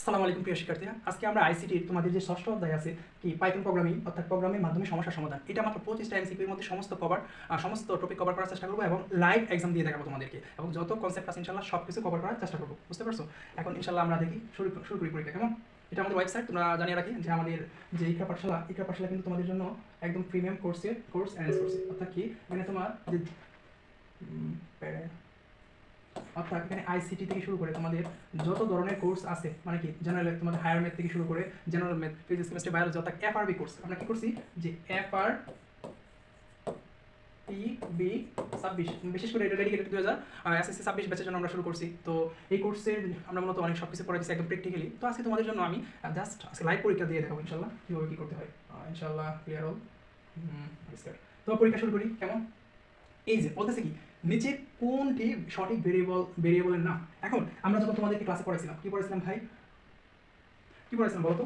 আসসালামু আলাইকুম প্রিয় শিক্ষার্থীরা, আজকে আমরা আইসিটির তোমাদের যে ষষ্ঠ অধ্যায় আছে কি পাইথন প্রোগ্রামিং অর্থাৎ প্রোগ্রামের মাধ্যমে সমস্যার সমাধান, এটা মাত্র 25টা এমসিকিউর মধ্যে সমস্ত টপিক কভার করার চেষ্টা করবো এবং লাইভ এক্সাম দিয়ে দেখাবো তোমাদেরকে, এবং যত কনসেপ্ট আছে ইনশাল্লাহ সব কিছু কভার করার চেষ্টা করবো। বুঝতে পারছো? এখন ইনশাল্লাহ আমরা দেখি শুরু করি পরীক্ষা। কেমন? এটা আমাদের ওয়েবসাইট, তোমরা জানিয়ে রাখি যে আমাদের যে ইকরা পাঠশালা কিন্তু তোমাদের জন্য একদম প্রিমিয়াম কোর্স অ্যারেঞ্জ করছে। অর্থাৎ কি মানে তোমার যে অর্থাৎ এখানে আইসিটি থেকে শুরু করে তোমাদের যত ধরনের কোর্স আছে, মানে কি জেনারেল তোমাদের হায়ার ম্যাথ থেকে শুরু করে general math, physics, chemistry, biology অর্থাৎ এফআরবি কোর্স আমরা কি করছি যে FRTB 26, বিশেষ করে এটা ডেডিকেটেড 2000 এসএসসি 26 ব্যাচের জন্য আমরা শুরু করছি। তো এই কোর্সের আমরা মূলত অনেক সব কিছু পড়াচ্ছি একদম প্র্যাকটিক্যালি। তো আজকে তোমাদের জন্য আমি জাস্ট আজকে লাইভ পরীক্ষা দিয়ে দেখাবো ইনশাল্লাহ কীভাবে কী করতে হয়। ইনশাল্লাহ ক্লিয়ার হল। তো পরীক্ষা শুরু করি। কেমন? এই যে বলতেছে কি নিচে কোনটি সঠিক ভেরিয়েবলের নাম। এখন আমরা যখন তোমাদেরকে ক্লাসে পড়াইছিলাম কি পড়াইছিলাম ভাই, কি পড়াইছিলাম বলতো?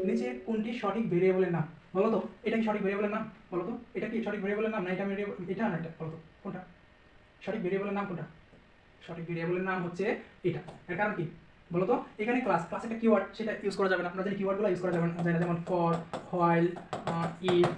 নিচে কোনটি সঠিক ভেরিয়েবলের নাম বলো তো? এটা কি সঠিক ভেরিয়েবলের নাম বলো তো? এটা কি সঠিক ভেরিয়েবলের নাম না এটা এটা না এটা বলো তো কোনটা সঠিক ভেরিয়েবলের নাম? কোনটা সঠিক ভেরিয়েবলের নাম? হচ্ছে এটা। এর কারণ কি বলো তো? এখানে ক্লাস একটা কিওয়ার্ড, সেটা ইউজ করা যাবে না। আমরা জানি কিওয়ার্ডগুলো ইউজ করা যাবে না, যেমন ফর, হোয়াইল, ইফ,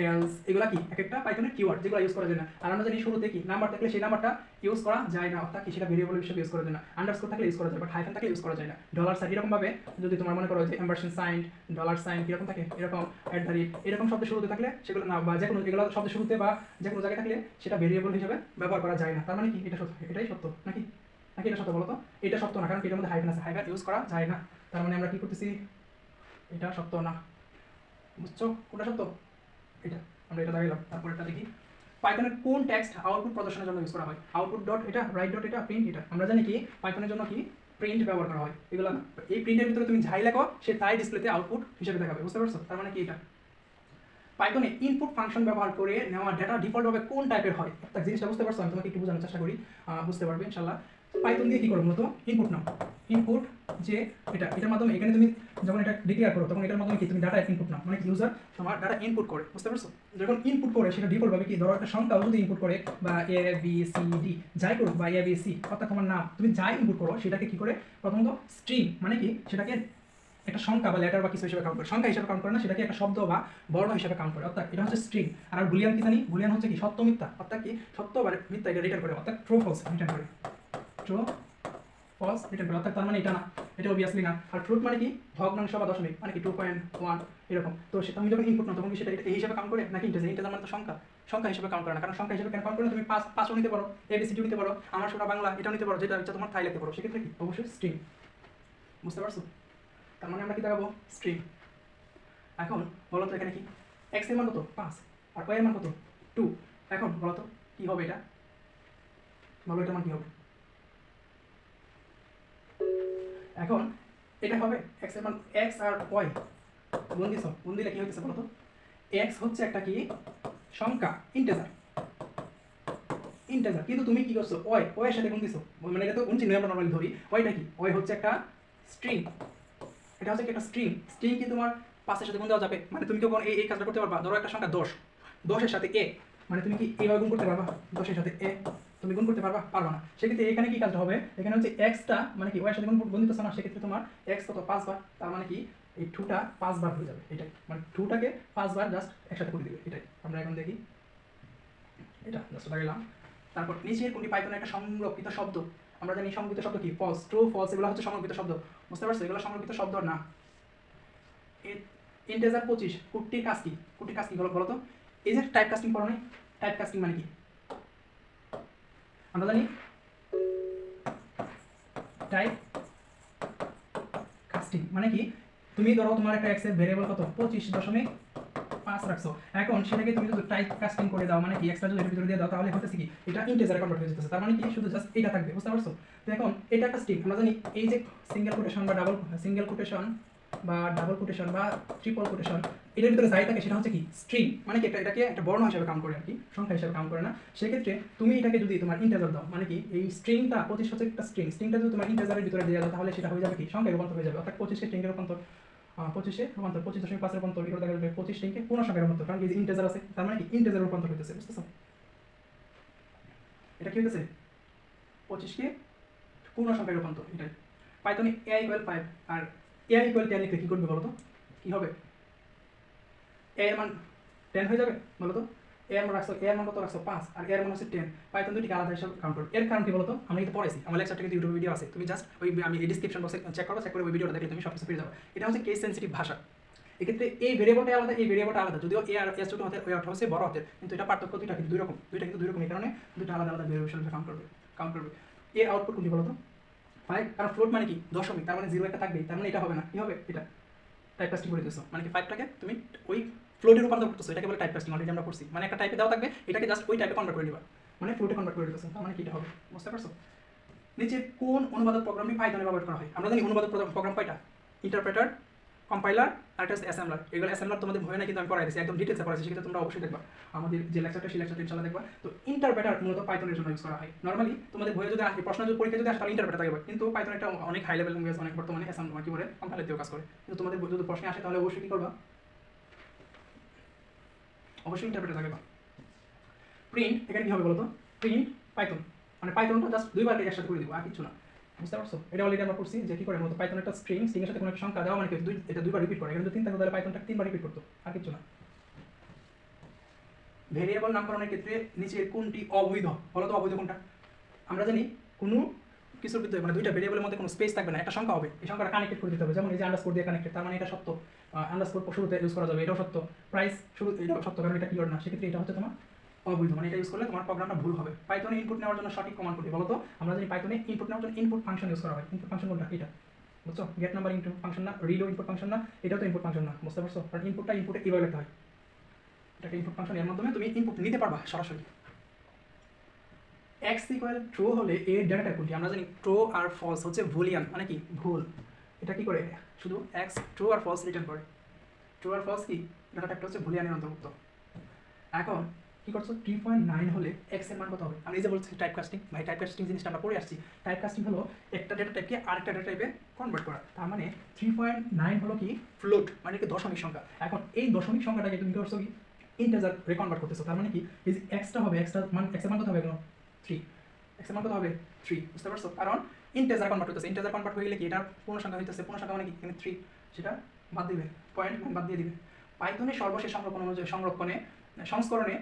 এলস, এগুলা কি এক একটা পাইথনের কিওয়ার্ড যেগুলো ইউজ করা যায় না। আর আমরা জানি শুরুতে কি নাম্বার থাকলে সেই নাম্বারটা ইউজ করা যায় না, অর্থাৎ কি সেটা ভেরিয়েবল হিসেবে ইউজ করা যায় না। আন্ডারস্কোর থাকলে ইউজ করা যায়, বাট হাইফেন থাকলে ইউজ করা যায় না। ডলার সাইন এরকম ভাবে যদি তোমার মনে করো যে এম্পারসেন্ট সাইন, ডলার সাইন কিরকম থাকে এরকম, অ্যাট দ্য রেট এরকম শব্দ শুরুতে থাকলে সেগুলো না, বা যে কোনো এগুলো শব্দ শুরুতে বা যে কোনো জায়গায় থাকলে সেটা ভেরিয়েবল হিসেবে ব্যবহার করা যায় না। তার মানে কি এটা সত্য? এটাই সত্য নাকি নাকি এটা সত্য বলো তো? এটা সত্য না, কারণ এটার মধ্যে হাইফেন আছে, হাইফেন ইউজ করা যায় না। তার মানে আমরা কি করতেছি? এটা সত্য না। বুঝছো কোনটা সত্য? এটা আমরা এটা দেখাইলাম। তারপর এটা দেখি পাইথনের কোন টেক্সট আউটপুট প্রদর্শনের জন্য ইউজ করা হয়। আউটপুট ডট এটা, রাইট ডট এটা, প্রিন্ট এটা। আমরা জানি কি পাইথনের জন্য কি প্রিন্ট ব্যবহার করা হয়। এগুলো না, এই প্রিন্টের ভিতরে তুমি যাই লেখো সে তাই ডিসপ্লেতে আউটপুট হিসেবে দেখাবে। বুঝতে পারছো? তার মানে কি এটা পাইথনে ইনপুট ফাংশন ব্যবহার করে নেওয়া ডেটা ডিফল্টভাবে কোন টাইপের হয়। অর্থাৎ জিনিসটা বুঝতে পারছো? আমি তোমাকে একটু বোঝানোর চেষ্টা করি, বুঝতে পারবে ইনশাল্লাহ। পাইথন দিয়ে কি করো মূলত? ইনপুট নাও। ইনপুট যে এটার মাধ্যমে এখানে তুমি যখন এটা ডিক্লেয়ার করো তখন এটার মাধ্যমে কি তুমি ডাটা ইনপুট নাও, মানে ইউজার তোমার ডাটা ইনপুট করে। বুঝতে পারছো? যখন ইনপুট করে সেটা ডিফল্টভাবে কি ধরো একটা সংখ্যাও যদি ইনপুট করে বা এ বি সি ডি যাই করো, বা এ বি সি অর্থাৎ তোমার নাম তুমি যাই ইনপুট করো সেটাকে কি করে প্রথমত স্ট্রিং, মানে কি সেটাকে একটা সংখ্যা বা লেটার বা কিছু হিসেবে কাউন্ট করে, সংখ্যা হিসেবে কাউন্ট করে না, সেটাকে একটা শব্দ বা বর্ণ হিসেবে কাউন্ট করে। অর্থাৎ এটা হচ্ছে স্ট্রিং। আর বুলিয়ান কি জানি? বুলিয়ান হচ্ছে কি সত্য মিথ্যা, অর্থাৎ কি সত্য বা মিথ্যা এটা রিটার্ন করে, অর্থাৎ ট্রু ফলস রিটার্ন করে। ট্রু ফলস রিটার্ন করে, অর্থাৎ তার মানে এটা না, এটা অবভিয়াসলি না। আর ফ্রুট মানে কি ভগ্নাংশ বা দশমিক, মানে কি 2.1 এরকম। তো সেটা তুমি যখন ইনপুট নাও তখন কি সেটা এই হিসেবে কাউন্ট করে নাকি ইন্টিজার? ইন্টিজার মানে তো সংখ্যা হিসেবে কাউন্ট করে না, কারণ সংখ্যা হিসেবে কেন কাউন্ট করে? তুমি পাঁচও নিতে পারো, এবিসিডি নিতে পারো, আমার সোনা বাংলা এটাও নিতে পারো, যেটা ইচ্ছা তোমার তাই লিখতে পারো। সেক্ষেত্রে কি অবশ্যই স্ট্রিং। বুঝতে পারছো? তার মানে আমরা কি দেখাবো? স্ট্রিং। এখন বলো তো এখানে কি এক্স এর মান কত? 5 আর ওয়াই এর মান কত? 2। এখন বলো তো কি হবে এটা? বলো এটার মান কি হবে? এখন এটা হবে এক্স এর মান, এক্স আর ওয়াই গুণ দিছো, গুণ দিলে কি হইতেছে বলো তো? এক্স হচ্ছে একটা কি সংখ্যা, ইন্টিজার, কিন্তু তুমি কি করছো? ওয়াই এর সাথে গুণ দিছো, মানে এটা তো গুণ চিহ্ন আমরা নরমালি ধরি। ওয়াইটা কি? ওয়াই হচ্ছে একটা স্ট্রিং। এটা হচ্ছে কি একটা স্ট্রিং। স্ট্রিং কি তোমার 5 এর সাথে গুণ দেওয়া যাবে? মানে তুমি কি এই কাজটা করতে পারবা? ধরো একটা সংখ্যা 10 এর সাথে এ, মানে তুমি কি এইভাবে গুণ করতে পারবা? 10 এর সাথে এ তুমি গুণ করতে পারবা? পারবা না। সেক্ষেত্রে এখানে কি কাজটা হবে? এখানে হচ্ছে এক্সটা, মানে কি ওয়াই এর সাথে গুণ দিতেছ না, সেক্ষেত্রে তোমার এক্স কত? 5 বার। তার মানে কি এই 2টা 5 বার হয়ে যাবে। এটাই মানে 2টাকে 5 বার জাস্ট একসাথে করে দিবে। এটাই আমরা এখন দেখি, এটা জাস্ট লাগাইলাম। তারপর নিচের কোনটি পাইথনের একটা সংরক্ষিত শব্দ? আমরা জানি সংরক্ষিত শব্দ কি ফলস, ট্রু, ফলস এগুলো হচ্ছে সংরক্ষিত শব্দ। বুঝতে পারছো? এগুলো সংরক্ষিত শব্দ না। ইন্টিজার 25 কুট্টির কাজ কি? কুট্টির কাজ কি বলো তো? এই যে টাইপ কাস্টিং পড়ো নাই? টাইপ কাস্টিং মানে কি আমরা জানি? টাইপ কাস্টিং মানে কি তুমি ধরো তোমার একটা এক্স এর ভেরিয়েবল কত? 25.5 রাখছো। এখন সেটাকে তুমি যদি টাইপ কাস্টিং করে দাও, মানে কি এক্সট্রা যদি এর ভিতরে দিয়ে দাও, তাহলে হচ্ছে কি এটা ইন্টিজারে কনভার্ট হয়ে যেতেছে। তার মানে কি শুধু জাস্ট এটা থাকবে। বুঝতে পারছো? তো এখন এটা একটা স্ট্রিং। আমরা জানি এই যে সিঙ্গেল কোটেশন বা ডাবল কোটেশন বা ট্রিপল কোটেশন এটার ভিতরে যাই থাকে সেটা হচ্ছে কি স্ট্রিং, মানে কি এটাকে একটা বর্ণ হিসেবে কাউন্ট করে আর কি, সংখ্যা হিসেবে কাউন্ট করে না। সেক্ষেত্রে তুমি এটাকে যদি তোমার ইন্টিজার দাও, মানে কি এই স্ট্রিংটা 25 হচ্ছে একটা স্ট্রিংটা যদি তোমার ইন্টিজারের ভিতরে দিয়ে দাও, তাহলে সেটা হয়ে যাবে কি সংখ্যায় রূপান্তর হয়ে যাবে। অর্থাৎ 25 স্ট্রিংয়ের রূপান্তর 25-এ রূপান্তর, 25.5 রূপান্তর, এগুলো দেখা যাবে 25 স্ট্রিংকে পূর্ণ সংখ্যায় রূপান্তর, কারণ এই যে ইন্টিজার আছে তার মানে কি ইন্টিজারের রূপান্তর হইতেছে। বুঝতেছো? এটা কি হইতেছে? 25কে পূর্ণ সংখ্যায় রূপান্তর। এটাই পাইথনে এ ইকুয়াল 5 আর এ ইকুয়াল 10 লিখলে কি করবে বলো তো? কি হবে? এ এর মান 10 হয়ে যাবে বলো তো? এ এর মান রাখছো, এ এর মান কত রাখছো? 5 আর এ এর মান হচ্ছে 10। পাইথন দুটিকে আলাদা হিসাবে কাউন্ট করবে। এর কারণ কি বলো তো? আমরা কিন্তু পড়াইছি, আমার লেকচারটা কিন্তু ইউটিউবে ভিডিও আছে, তুমি জাস্ট ওই আমি এই ডেসক্রিপশন বক্সে চেক করো, চেক করে ওই ভিডিওটা দেখলে তুমি সবকিছু পেয়ে যাবে। এটা হচ্ছে কেস সেনসিটিভ ভাষা। এক্ষেত্রে এই ভেরিয়েবলটা আলাদা, এই ভেরিয়েবলটা আলাদা, যদিও এ আর এস ছোট হাতের, ওই অর্থ হচ্ছে বড় হাতের, কিন্তু এটা পার্থক্য দুইটা কিন্তু দুই রকম, দুইটা কিন্তু দুই রকম, এই কারণে দুইটা আলাদা আলাদা ভেরিয়েবল হিসেবে কাউন্ট করবে। এর আউটপুট কোনটি বলো তো? 5, কারণ ফ্লোট মানে কি দশমিক, তার মানে 0 একটা থাকবেই, তার মানে এটা হবে না, কি হবে? এটা টাইপ কাস্টিং করে দিতেছো, মানে কি 5টাকে তুমি ওই ফ্লোটে রূপান্তর করতেছো, এটাকে বলে টাইপ কাস্টিং। অলরেডি আমরা করছি, মানে একটা টাইপে দেওয়া থাকবে, এটাকে জাস্ট ওই টাইপে কনভার্ট করে দিবা, মানে ফ্লোটে কনভার্ট করে দিতেছো, তার মানে কি এটা হবে? বুঝতে পারছো? নিচে কোন অনুবাদক প্রোগ্রামটি পাইথনে ব্যবহার করা হয়? আমরা জানি অনুবাদক প্রোগ্রাম কয়টা? ইন্টারপ্রেটার, কম্পাইলার আর একটা হচ্ছে অ্যাসেম্বলার। এগুলো অ্যাসেম্বলার তোমাদের ভয় না, কিন্তু আমি পড়াই দিচ্ছি, একদম ডিটেলসে পড়াইছি, সেটা তোমরা অবশ্যই দেখবা আমাদের যে লেকচারটা, সেই লেকচারটা ইনশাআল্লাহ দেখবা। তো ইন্টারপ্রেটার মূলত পাইথনের জন্য ইউজ করা হয়। নরমালি তোমাদের ভয়ে যদি আসে, প্রশ্ন যদি পরীক্ষা যদি আসে, তাহলে ইন্টারপ্রেটার থাকবে, কিন্তু পাইথন একটা অনেক হাই লেভেল ল্যাঙ্গুয়েজ, অনেক বর্তমানে অ্যাসেম্বলার কি বলে কম্পাইলার দিয়েও কাজ করে। কিন্তু তোমাদের যদি প্রশ্নে আসে, তাহলে অবশ্যই কি করবা? অবশ্যই ইন্টারপ্রেটার থাকবে। প্রিন্ট, এখানে কি হবে বলো তো? প্রিন্ট পাইথন, মানে পাইথনটা জাস্ট দুইবার একসাথে করে দিব, আর কিছু না। বুঝতে পারছো? এটা অলরেডি আমরা করছি যে কি করে মূলত পাইথন একটা স্ট্রিং, স্ট্রিং এর সাথে কোনো একটা সংখ্যা দেওয়া, মানে কি এটা দুইবার রিপিট করে। এখানে যদি 3 থাকে তাহলে পাইথনটা 3বার রিপিট করতো, আর কিছু না। ভেরিয়েবল নামকরণের ক্ষেত্রে নিচের কোনটি অবৈধ? বলো তো অবৈধ কোনটা? আমরা জানি কোনো কিছুর ভিতরে মানে দুইটা ভেরিয়েবলের মধ্যে কোনো স্পেস থাকবে না, একটা সংখ্যা হবে, এই সংখ্যাটা কানেক্টেড করে দিতে হবে। যেমন এই যে আন্ডারস্কোর দিয়ে কানেক্টেড, তার মানে এটা সত্য। আন্ডারস্কোর শুরুতে ইউজ করা যাবে, এটাও সত্য। প্রাইস শুরু, এটাও সত্য, কারণ এটা কিওয়ার্ড না, সেক্ষেত্রে এটা হচ্ছে তোমার অবৈধ, মানে এটা ইউজ করলে তোমার প্রোগ্রামটা ভুল হবে। পাইথনে ইনপুট নেওয়ার জন্য সঠিক কমান্ড কোনটি? বলো তো? আমরা জানি পাইথনে ইনপুট নেওয়ার জন্য ইনপুট ফাংশন ইউজ করা হয়। ইনপুট ফাংশন কোনটা? এটা বুঝছো? গেট নাম্বার ইনপুট ফাংশন না, রিডও ইনপুট ফাংশন না, এটাও তো ইনপুট ফাংশন না। বুঝতে পারছো? কারণ ইনপুটটা ইনপুটে কিভাবে লিখতে হয়, এটাকে ইনপুট ফাংশন, এর মাধ্যমে তুমি ইনপুট নিতে পারবা সরাসরি। এক্স ইকুয়াল ট্রু হলে এর ডেটা টাইপ কোনটি? আমরা জানি ট্রু আর ফলস হচ্ছে বুলিয়ান, মানে কি ভুল। এটা কি করে? শুধু এক্স ট্রু আর ফলস রিটার্ন করে। ট্রু আর ফলস কি ডেটা টাইপটা হচ্ছে বুলিয়ানের অন্তর্ভুক্ত। এখন কি করছো? 3.9 হলে এক্স এর মান কত হবে? আমি এই যে বলছি টাইপ কাস্টিং, ভাই টাইপ কাস্টিং জিনিসটা আমরা পড়ে আসছি। টাইপ কাস্টিং হলো একটা ডেটা টাইপকে আরেকটা ডেটা টাইপে কনভার্ট করা। তার মানে 3.9 হলো কি ফ্লোট, মানে কি দশমিক সংখ্যা। এখন এই দশমিক সংখ্যাটাকে তুমি কি করছো? কি ইন্টিজার রিকনভার্ট করতেছো। তার মানে কি এই যে এক্সটা হবে, এক্সের মান কত হবে? 3। এক্সের মান কত হবে? 3। বুঝতে পারছো? কারণ ইন্টিজার কনভার্ট হইতেছে, ইন্টিজার কনভার্ট হয়ে গেলে কি এটা পূর্ণ সংখ্যা হইতেছে, পূর্ণ সংখ্যা মানে কি এখানে 3, সেটা বাদ দিবে, পয়েন্ট বাদ দিয়ে দিবে। পাইথনের সর্বশেষ সংরক্ষণে সংস্করণে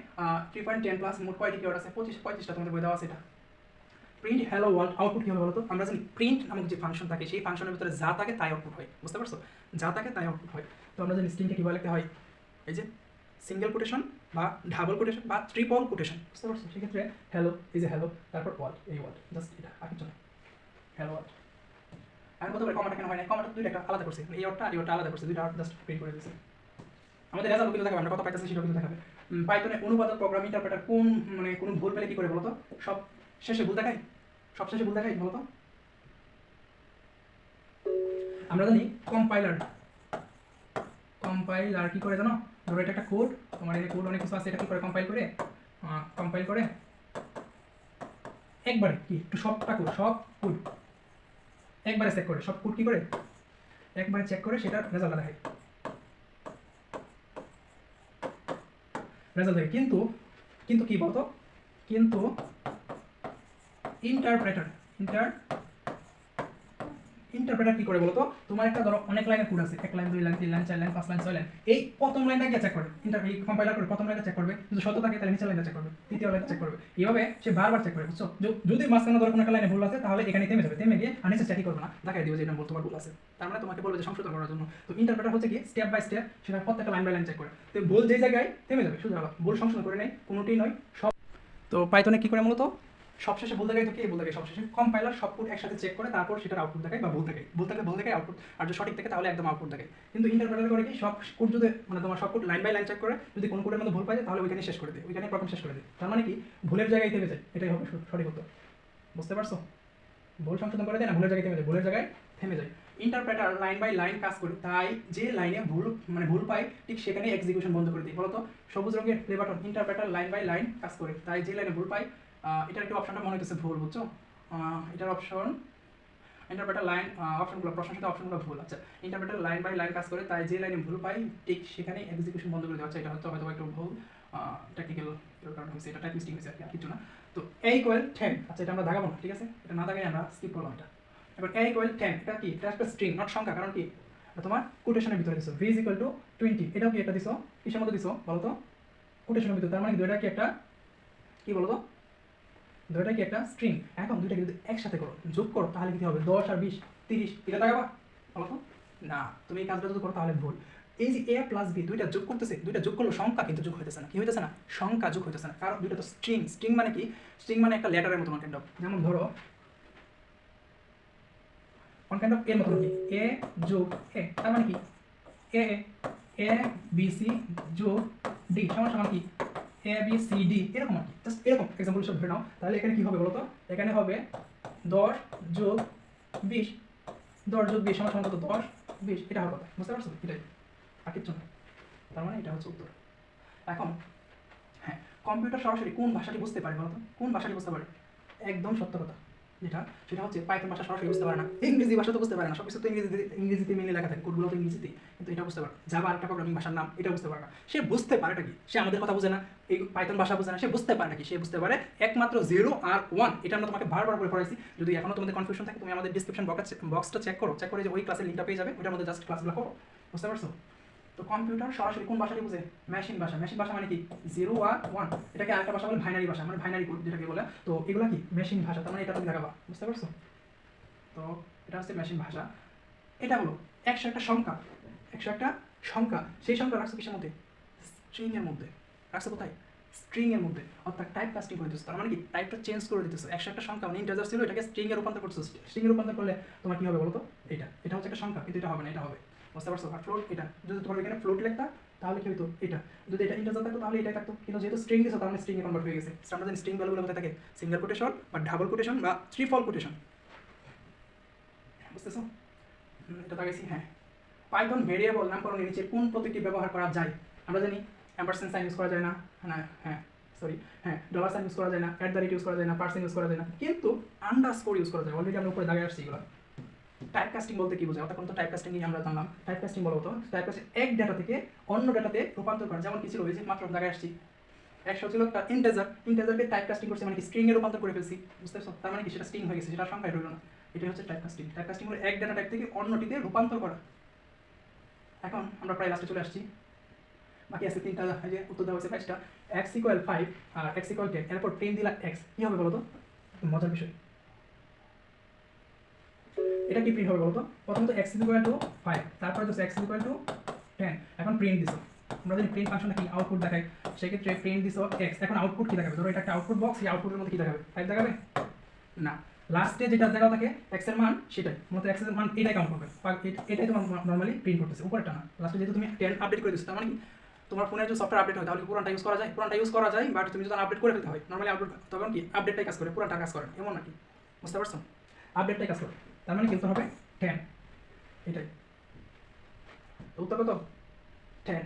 3.10 প্লাস মোট কয়টি কিওয়ার্ড আছে? 35টা তোমাদের বই দেওয়া আছে। এটা প্রিন্ট হ্যালো ওয়ার্ল্ড আউটপুট কি হবে বলো তো? আমরা জানি প্রিন্ট নামক যে ফাংশন থাকে, সেই ফাংশনের ভিতরে যা থাকে তাই আউটপুট হয়। বুঝতে পারছো? যা থাকে তাই আউটপুট হয়। তো আমরা জানি স্ট্রিংকে কীভাবে লিখতে হয়? এই যে সিঙ্গেল কোটেশন বা ডাবল কোটেশন বা ট্রিপল কোটেশন। বুঝতে পারছো? সেক্ষেত্রে হ্যালো, এই যে হ্যালো, তারপর ওয়ার্ল্ড, এই ওয়ার্ল্ড, জাস্ট এটা, আর কিছু না, হ্যালো ওয়ার্ল্ড। আর কত করে কমাটা কেন হয় না? কমাটা দুইটা একটা আলাদা করছে, এই ওয়ার্ডটা আর এই ওয়ার্ডটা আলাদা করছে, দুইটা জাস্ট প্রিন্ট করে দিয়েছে। আমাদের রেজাল্ট কিন্তু দেখাবে, আমরা কত পাইতেছি সেটাও কিন্তু দেখাবে। পাইথনে অনুবাদক প্রোগ্রাম ইন্টারপ্রেটার কোন মানে কোনো ভুল পেলে কি করে বলতো? সব শেষে ভুল দেখায়, সব শেষে ভুল দেখায় বলতো? আমরা জানি কম্পাইলার কি করে জানো? ধরো এটা একটা কোড, তোমার এই কোড অনেক কিছু আছে, এটা কি করে কম্পাইল করে একবারে কি একটু সবটা কোড, সব কোড একবারে চেক করে, সব কোড কি করে একবারে চেক করে সেটা রেজাল্ট দেখায়, রেজাল্ট দেয়। কিন্তু কি বলতো? কিন্তু ইন্টারপ্রেটার কি করে বলতো? তোমার একটা ধরো অনেক লাইনের কোড আছে, 1 line 2 line 3 line 4 line 5 line 6 line, এই প্রথম লাইনটা গিয়ে চেক করে, এই কম্পাইলার করে প্রথম লাইনটা চেক করবে, যদি সত্য থাকে তাহলে নিচের লাইনটা চেক করবে, তৃতীয় লাইনটা চেক করবে, এইভাবে সে বারবার চেক করে। বুঝছো? যদি মাঝখানে ধরো কোনো একটা লাইনে ভুল আছে, তাহলে এখানে থেমে যাবে, থেমে গিয়ে আর নিচে চেকই করবে না, দেখাই দিবে যে এটা তোমার ভুল আছে, তার মানে তোমাকে বলবে যে সংশোধন করার জন্য। তো ইন্টারপ্রেটার হচ্ছে কি স্টেপ বাই স্টেপ সেটা প্রত্যেকটা লাইন বাই লাইন চেক করে। তো ভুল যেই জায়গায় থেমে যাবে, শুধু ভুল সংশোধন করে নেই, কোনোটি নয় সব। তো পাইথনে কি করে মূলত সবশেষে ভুল দেখায়, তো কি ভুল দেখায়? সবশেষে কম্পাইলার সব কোড একসাথে চেক করে তারপর সেটার আউটপুট দেখায়, বা ভুল দেখায় আউটপুট, আর যদি সঠিক থাকে তাহলে একদম আউটপুট দেখায়। কিন্তু ইন্টারপ্রেটার করে কি সব কোড যদি মানে তোমার সব code line by line check করে, যদি কোনো কোডের মধ্যে ভুল পায় তাহলে ওইখানে শেষ করে দেয়, ওইখানে প্রথম শেষ করে দেয়। তার মানে কি ভুলের জায়গায় থেমে যায়, এটাই হবে সঠিক উত্তর। বুঝতে পারছো? ভুল সংশোধন করে দেয় না, ভুলের জায়গায় থেমে যায়, ভুলের জায়গায় থেমে যায়। ইন্টারপ্রেটার লাইন বাই লাইন কাজ করে, তাই যে লাইনে ভুল পায় ঠিক সেখানে এক্সিকিউশন বন্ধ করে দিই। বলতো সবুজ রঙের play button, interpreter line by line কাজ করে, তাই যে লাইনে ভুল পায়, এটার একটু অপশনটা মনে হইতেছে ভুল, বুঝছো? এটার অপশন ইন্টারপ্রেটার লাইন অপশনগুলো, প্রশ্নের সাথে অপশনগুলো ভুল। আচ্ছা, ইন্টারপ্রেটার লাইন বাই লাইন কাজ করে, তাই যে লাইনে ভুল পাই ঠিক সেখানে এক্সিকিউশন বন্ধ করে দেওয়া। আচ্ছা, এটা হয়তো একটু ভুল টেকনিক্যাল কারণে হয়েছে, এটা টাইপ মিস্টেক হয়েছে আর কিছু না। তো এই ইকুয়াল 10, আচ্ছা এটা আমরা দাগাবো না, ঠিক আছে? এটা না দাগাই আমরা স্কিপ করলাম। এটা এবার a ইকুয়াল 10, এটা কি, এটা একটা স্ট্রিং নট সংখ্যা, কারণ কি এটা তোমার কোটেশনের ভিতরে দিছো। v ইজ ইকুয়াল টু 20, এটাও কি একটা দিছো, কিসের মধ্যে দিছো বলো তো, কোটেশনের ভিতরে, তার মানে দুইটা কি একটা কি বলো তো, দুইটা কি একটা স্ট্রিং। এখন দুইটা যদি একসাথে করো, যোগ করো, তাহলে কি হবে 10 আর 20 30, এটা দেখাবা বলো তো, না তুমি এই কাজটা যদি করো তাহলে ভুল। এই যে a প্লাস b দুইটা যোগ করতেছে, দুইটা যোগ করলে সংখ্যা কিন্তু যোগ হইতেছে না, কি হইতেছে না, সংখ্যা যোগ হইতেছে না, কারণ দুইটা তো স্ট্রিং। স্ট্রিং মানে কি, স্ট্রিং মানে একটা লেটারের মতো কাইন্ড অফ, যেমন ধরো অন কাইন্ড অফ এর মতো কি a যোগ a, তার মানে কি a a b c যোগ d সমান সমান কি a b c d, এরকম আর কি, জাস্ট এরকম एग्जांपल সব ধরে নাও। তাহলে এখানে কি হবে বলো তো, এখানে হবে 10 যোগ 20, 10 যোগ 20 সমান সমান কত, 10 20, এটা হবে কথা, বুঝতে পারছো, এটাই আর কিছু না। তার মানে এটা হচ্ছে উত্তর। এখন হ্যাঁ, কম্পিউটার সরাসরি কোন ভাষাটি বুঝতে পারে বলো তো, কোন ভাষাটি বুঝতে পারে, একদম সত্য কথা যেটা, সেটা হচ্ছে পাইথন ভাষা সরাসরি বুঝতে পারে না, ইংরেজি ভাষা তো বুঝতে পারে না, সব কিছু তো ইংরেজিতে মিলে লেখা থাকে, কোডগুলো তো ইংরেজিতেই, কিন্তু এটা বুঝতে পারে। জাভা একটা প্রোগ্রামিং ভাষার নাম, এটা বুঝতে পারে না। সে বুঝতে পারেটা কি, সে আমাদের কথা বুঝে না, এই পাইথন ভাষা বুঝে না, সে বুঝতে পারে নাকি, সে বুঝতে পারে একমাত্র 0 আর 1। এটা আমরা তোমাকে বারবার করে পড়াইছি, যদি এখনো তোমাদের কনফিউশন থাকে তুমি আমাদের ডিসক্রিপশন বক্সটা চেক করো, চেক করে যে ওই ক্লাসের লিঙ্কটা পেয়ে যাবে, ওটার মধ্যে জাস্ট ক্লাসগুলো করো, বুঝতে পারছো। তো কম্পিউটার সরাসরি কোন ভাষাটি বুঝে, মেশিন ভাষা। মেশিন ভাষা মানে কি 0 আর 1, এটাকে আরেকটা ভাষা বলে বাইনারি ভাষা, মানে বাইনারি কোড যেটাকে বলে। তো এগুলা কি মেশিন ভাষা, তার মানে এটা তুমি দেখাবা, বুঝতে পারছো। তো এটা হচ্ছে মেশিন ভাষা। এটা হলো 100 একটা সংখ্যা, 100 একটা সংখ্যা, সেই সংখ্যা রাখছো কিসের মধ্যে, স্ট্রিং এর মধ্যে রাখছো, কোথায়, স্ট্রিং এর মধ্যে, অর্থাৎ টাইপ কাস্টিং করে দিতেছো, তার মানে কি টাইপটা চেঞ্জ করে দিতেছো। 100 একটা সংখ্যা মানে ইন্টিজার ছিল, এটাকে স্ট্রিং এ রূপান্তর করতেছো। স্ট্রিং এ রূপান্তর করলে তোমার কি হবে বলো তো, এটা হচ্ছে একটা সংখ্যা, কিন্তু এটা হবে না, এটা হবে, বুঝতে পারছো। আর ফ্লোট, এটা যদি তোমার এখানে ফ্লোট লিখতা তাহলে কি হতো, এটা যদি এটা ইন্টিজার থাকতো তাহলে এটাই থাকতো, কিন্তু যেহেতু স্ট্রিং দিছো তার মানে স্ট্রিং এ কনভার্ট হয়ে গেছে। আমরা জানি স্ট্রিং ভ্যালুগুলো কোথায় থাকে, সিঙ্গেল কোটেশন বা ডাবল কোটেশন বা ট্রিপল কোটেশন, বুঝতেছো। এটা দেখাইছি। হ্যাঁ, পাইথন ভেরিয়েবল নামকরণের নিচে কোন প্রতীকটি ব্যবহার করা যায়, আমরা জানি অ্যাম্পারস্যান্ড সাইন ইউজ করা যায় না, হ্যাঁ সরি, হ্যাঁ ডলার সাইন ইউজ করা যায় না, অ্যাট দ্য রেট ইউজ করা যায় না, পার্সেন্ট ইউজ করা যায় না, কিন্তু আন্ডারস্কোর ইউজ করা যায়। অলরেডি আমরা উপরে দাগে আসছি এগুলো। টাইপ কাস্টিং বলতে কি বোঝায়, অর্থাৎ টাইপ কাস্টিং নিয়ে আমরা জানলাম। টাইপ কাস্টিং বলতো টাইপ কাস্টিং এক ডেটা থেকে অন্য ডেটাতে রূপান্তর করা, যেমন কি ছিল ওই যে মাত্র দাগে আসছি 100 ছিল একটা ইন্টিজার, ইন্টিজারকে টাইপ কাস্টিং করছে মানে কি স্ট্রিং এ রূপান্তর করে ফেলছি, বুঝতে পারছো। তার মানে কি সেটা স্ট্রিং হয়ে গেছে, সেটা সংখ্যায় রইল না, এটাই হচ্ছে টাইপ কাস্টিং। টাইপ কাস্টিং হলো এক ডেটা টাইপ থেকে অন্যটিতে রূপান্তর করা। এখন আমরা প্রায় লাস্টে চলে আসছি, বাকি আছে তিনটা, যে উত্তর দেওয়া হয়েছে 5টা। x ইকুয়াল 5 আর x ইকুয়াল 10, এরপর 10 দিলা x, কি হবে বলো তো, মজার বিষয়, এটা কি প্রিন্ট হবে বলো তো। প্রথমত x ইকুয়াল টু 5, তারপরে তো x ইকুয়াল টু 10, এখন প্রিন্ট দিছো। আমরা যদি প্রিন্ট ফাংশনটা কি আউটপুট দেখাই, সেক্ষেত্রে প্রিন্ট দিছো x, এখন আউটপুট কি দেখাবে, ধরো এটা একটা আউটপুট বক্স, এই আউটপুটের মধ্যে কি দেখাবে, 5 দেখাবে না, লাস্টে যেটা দেখাও থাকে x এর মান, সেটাই মূলত x এর মান এটাই কাউন্ট করবে, এটাই তোমার নরমালি প্রিন্ট করতেছে, উপরেরটা না। লাস্টে যেহেতু তুমি 10 আপডেট করে দিচ্ছ, তার মানে কি তোমার ফোনে যদি সফটওয়্যার আপডেট হয় তাহলে পুরানটা ইউজ করা যায়, পুরানটা ইউজ করা যায়, বাট তুমি যদি আপডেট করে ফেলতে হয় নরমালি আপডেট, তখন কি আপডেটটাই কাজ করে, পুরানটা কাজ করে এমন নাকি, বুঝতে পারছো, আপডেটটাই কাজ করে। তার মানে কিন্তু হবে 10, এটাই উত্তর কত, 10।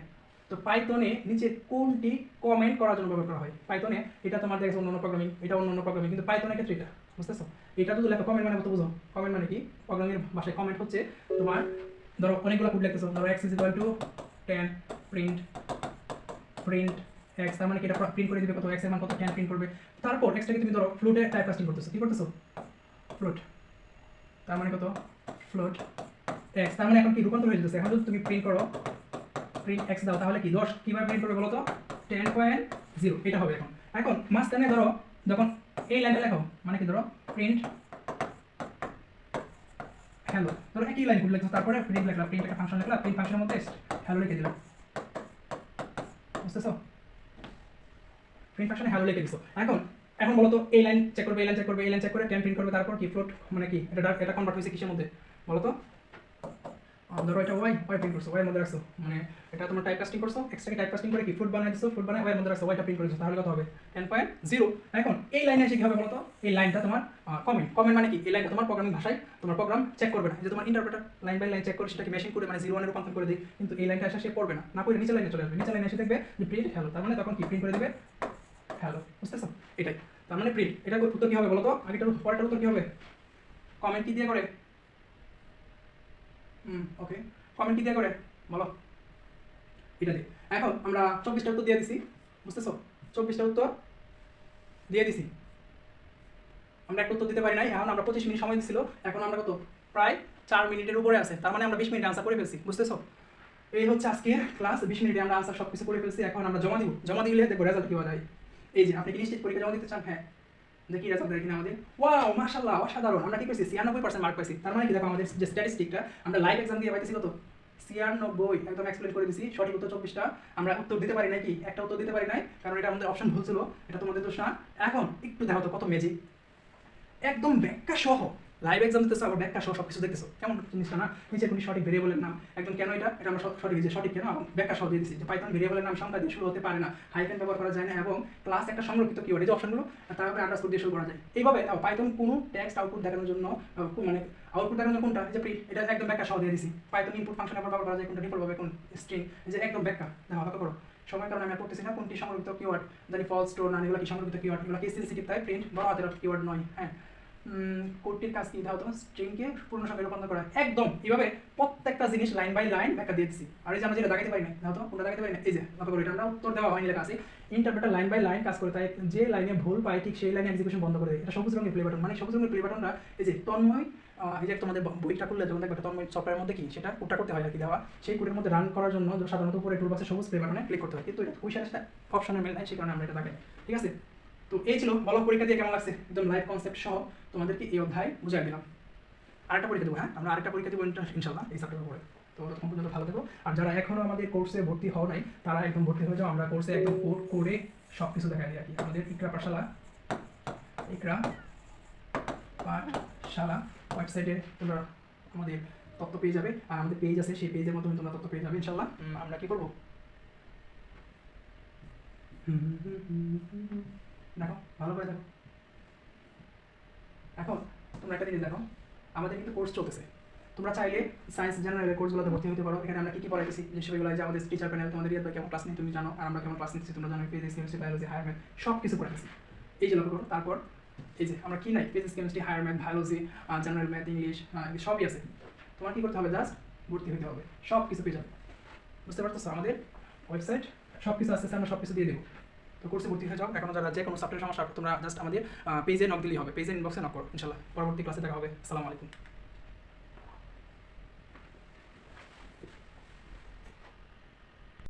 তো পাইথনে নিচে কোনটি কমেন্ট করার জন্য ব্যবহার করা হয়, পাইথনে এটা তোমার দেখছো অন্য প্রোগ্রামিং, এটা অন্য প্রোগ্রামিং, কিন্তু পাইথনের ক্ষেত্রে এটা, বুঝতেছো। এটা যদি লেখো কমেন্ট মানে কত বুঝো, কমেন্ট মানে কি, প্রোগ্রামিং ভাষায় কমেন্ট হচ্ছে তোমার, ধরো অনেকগুলো কোড লিখতেছো, ধরো x equal to 10 print print x, তার মানে কি এটা প্রিন্ট করে দিবে কত, x এর মান কত, 10 প্রিন্ট করবে। তারপর xটাকে তুমি ধরো ফ্লোটে টাইপ কাস্টিং করতেছো, কি করতেছো, ফ্লোট, তার মানে কত, ফ্লোট x, তার মানে এখন কি রূপান্তর হয়ে যাচ্ছে। এখন যদি তুমি প্রিন্ট করো, প্রিন্ট x দাও, তাহলে কি 10 কিভাবে প্রিন্ট করবে বলো তো, 10.0, এটা হবে। এখন এখন মাঝখানে ধরো যখন এই লাইনটা লেখো, মানে কি ধরো প্রিন্ট হ্যালো, ধরো একই লাইন কোড লিখছো, তারপরে প্রিন্ট লিখলাম, প্রিন্ট একটা ফাংশন লিখলাম, প্রিন্ট ফাংশনের মধ্যে হ্যালো লিখে দিলাম, বুঝতেছো, প্রিন্ট ফাংশনে হ্যালো লিখে দিছো। এখন এখন বলো তো এই লাইন চেক করবে, এই লাইন চেক করবে, এই লাইন চেক করে 10 প্রিন্ট করবে, তারপর কি ফ্লোট মানে কি এটা কনভার্ট হয়েছে কিসের মধ্যে বলো তো, ধরো এটা ওয়াই প্রিন্ট করছো, ওয়াই এর মধ্যে রাখছো, মানে এটা তোমার টাইপ কাস্টিং করছো, এক্সট্রাকে টাইপ কাস্টিং করে কি ফ্লোট বানাই দিছো, ফ্লোট বানাই ওয়াই এর মধ্যে রাখছো, ওয়াইটা প্রিন্ট করেছো, তাহলে কত হবে 10.0। এখন এই লাইনে এসে কি হবে বলো তো, এই লাইনটা তোমার কমেন্ট, কমেন্ট মানে কি, এই লাইনটা তোমার প্রোগ্রামিং ভাষায় তোমার প্রোগ্রাম চেক করবে না, যে তোমার interpreter line by line check করে সেটাকে মেশিন করে মানে 0 1 এ রূপান্তর করে দেয়, কিন্তু এই লাইনটা এসে সে পড়বে না, না পড়ে নিচে লাইনে চলে আসবে, নিচে লাইনে এসে দেখবে যে প্রিন্ট হ্যালো, তার মানে তখন কি প্রিন্ট করে দিবে হ্যালো, বুঝতেছো, এটাই তার মানে প্রিন্ট। এটা উত্তর কি হবে বলো তো, আগেটার পরেরটার উত্তর কি হবে, কমেন্ট কি দিয়ে করে, ওকে, কমেন্ট কি দিয়ে করে বলো, এটা দিয়ে। এখন আমরা 24টা উত্তর দিয়ে দিছি, বুঝতেছো, 24টা উত্তর দিয়ে দিছি। আমরা একটা উত্তর দিতে পারি নাই, এখন আমরা 25 মিনিট সময় দিছিল, এখন আমরা কত প্রায় 4 মিনিটের উপরে আছে, তার মানে আমরা 20 মিনিটে আনসার করে ফেলছি, বুঝতেছো? এই হচ্ছে আজকে ক্লাস, 20 মিনিটে আমরা আনসার সব কিছু করে ফেলছি। এখন আমরা জমা দিব, জমা দিলে দেখবো রেজাল্ট কি হয়। এই যে আপনি কি নিশ্চিত পরীক্ষা জমা দিতে চান? হ্যাঁ, দেখি রেজাল্ট দেখি আমাদের। ওয়াও মাশাআল্লাহ, অসাধারণ, আমরা কি পেয়েছি 96% মার্ক পাইছি। তার মানে কি দেখো আমাদের যে স্ট্যাটিস্টিকটা আমরা লাইভ এক্সাম দিয়ে পাইতেছি কত 96, একদম এক্সপ্লেন করে দিছি। সঠিক উত্তর 24টা, আমরা উত্তর দিতে পারি নাই, কি একটা উত্তর দিতে পারি নাই, কারণ এটা আমাদের অপশন ভুল ছিল, এটা তোমাদের দোষ না। এখন একটু দেখো তো কত ম্যাজিক, একদম ব্যাখ্যা সহ লাইভ এক্সাম দিতেছো, আবার ব্যাখ্যা সহ সব কিছু দেখতেছো, কেমন জিনিসটা না? নিচে কোনো সঠিক ভেরিয়েবলের নাম একদম, কেন এটা আমরা সঠিক যে সঠিক কেন এবং ব্যাখ্যা সহ দিয়ে দিচ্ছি যে পাইথন ভেরিয়েবলের নাম সংখ্যা দিয়ে শুরু হতে পারে না, হাইফেন ব্যবহার করা যায় না, এবং প্লাস একটা সংরক্ষিত কিওয়ার্ড, এই যে অপশনগুলো তারপরে আন্ডারস্কোর দিয়ে শুরু করা যায়। এইভাবে পাইথন কোনো টেক্সট আউটপুট দেখানোর জন্য মানে আউটপুট দেখানোর জন্য কোনটা, যে এটা একদম ব্যাখ্যা সহ দিয়ে দিছি। পাইথন ইনপুট ফাংশন ব্যবহার করা যায় কোনটা, ডিফল্ট ভাবে কোন স্ট্রিং, যে একদম ব্যাখ্যা। দেখো লক্ষ্য করো, সময়ের কারণে আমি করতেছি না কোনটি সংরক্ষিত কিওয়ার্ড, জানি ফলস স্টোর না, এগুলো কি সংরক্ষিত কিওয়ার্ড, এগুলো কি সেনসিটিভ তাই প্রিন্ট বড় হাতের কিওয়ার্ড নয়। হ্যাঁ, কোডটির কাজ কি দাও তো, স্ট্রিংকে পূর্ণ সংখ্যায় রূপান্তর করা, একদম এইভাবে প্রত্যেকটা জিনিস লাইন বাই লাইন ব্যাখ্যা দিয়ে দিচ্ছি। আর এই যে আমরা যেটা দেখাতে পারি না, দাও তো কোনটা দেখাতে পারি না, এই যে লক্ষ্য করো, এটা আমরা উত্তর দেওয়া হয়নি লেখা আছে, ইন্টারপ্রেটার লাইন বাই লাইন কাজ করে, তাই যে লাইনে ভুল পাই ঠিক সেই লাইনে এক্সিকিউশন বন্ধ করে দেয়। এটা সবুজ রঙের প্লে বাটন, মানে সবুজ রঙের প্লে বাটনটা এই যে তন্ময়, এই যে তোমাদের বইটা খুললে যখন দেখবে তন্ময় সফটওয়্যারের মধ্যে কি সেটা কোডটা করতে হয় আর কি দেওয়া, সেই কোডের মধ্যে রান করার জন্য সাধারণত উপরে টুলবক্সে সবুজ প্লে বাটনে ক্লিক করতে হয়, কিন্তু এটা ওই সাথে অপশনের মেল নাই, সেই কারণে আমরা এটা দেখাই। ঠিক আছে, তো এই ছিল বলো পরীক্ষা দিয়ে কেমন লাগছে, একদম লাইভ কনসেপ্ট সহ তোমাদেরকে এই অধ্যায় বুঝাই দিলাম। আরেকটা পরীক্ষা দেবো, হ্যাঁ আমরা আরেকটা পরীক্ষা দেবো ইনশাল্লাহ এই সেপ্টেম্বর পরে। তো তখন পর্যন্ত ভালো দেবো, আর যারা এখনও আমাদের কোর্সে ভর্তি হও নাই তারা একদম ভর্তি হয়ে যাও, আমরা কোর্সে একদম কোড করে সব কিছু দেখা দিই আর কি। আমাদের ইকরা পাঠশালা, ইকরা পাঠশালা ওয়েবসাইটে তোমরা আমাদের তথ্য পেয়ে যাবে, আর আমাদের পেজ আছে, সেই পেজের মাধ্যমে তোমরা তথ্য পেয়ে যাবে ইনশাল্লাহ। আমরা কি করবো দেখো, ভালো করে দেখো। এখন তোমরা একটা জিনিস দেখো, আমাদের কিন্তু কোর্স চলতেছে, তোমরা চাইলে সায়েন্স জেনারেলের কোর্সগুলোতে ভর্তি হতে পারো। এখানে আমরা কি পড়াইতেছি যে বিষয়গুলো, যে আমাদের টিচার প্যানেল, তোমাদের রিয়াদ ভাই কেমন ক্লাস নিয়ে তুমি জানো, আর আমরা কেমন ক্লাস নিচ্ছি তোমরা জানো, physics chemistry biology higher math সব কিছু পড়াইতেছি। এই যে লক্ষ্য করো, তারপর এই যে আমরা কি নাই, physics chemistry higher math biology general math English সবই আছে। তোমার কি করতে হবে, জাস্ট ভর্তি হতে হবে, সব কিছু পেয়ে যাবে। বুঝতে পারতেছো, আমাদের ওয়েবসাইট সব কিছু আসতেছে, আমরা সব কিছু দিয়ে দেবো। তো কোর্সে ভর্তি হয়ে যাও। এখন যারা যে কোনো সাবজেক্টের সমস্যা তোমরা জাস্ট আমাদের পেজে নক দিলেই হবে, পেজে ইনবক্সে নক করো ইনশাল্লাহ। পরবর্তী ক্লাসে দেখা হবে। আসসালামু আলাইকুম।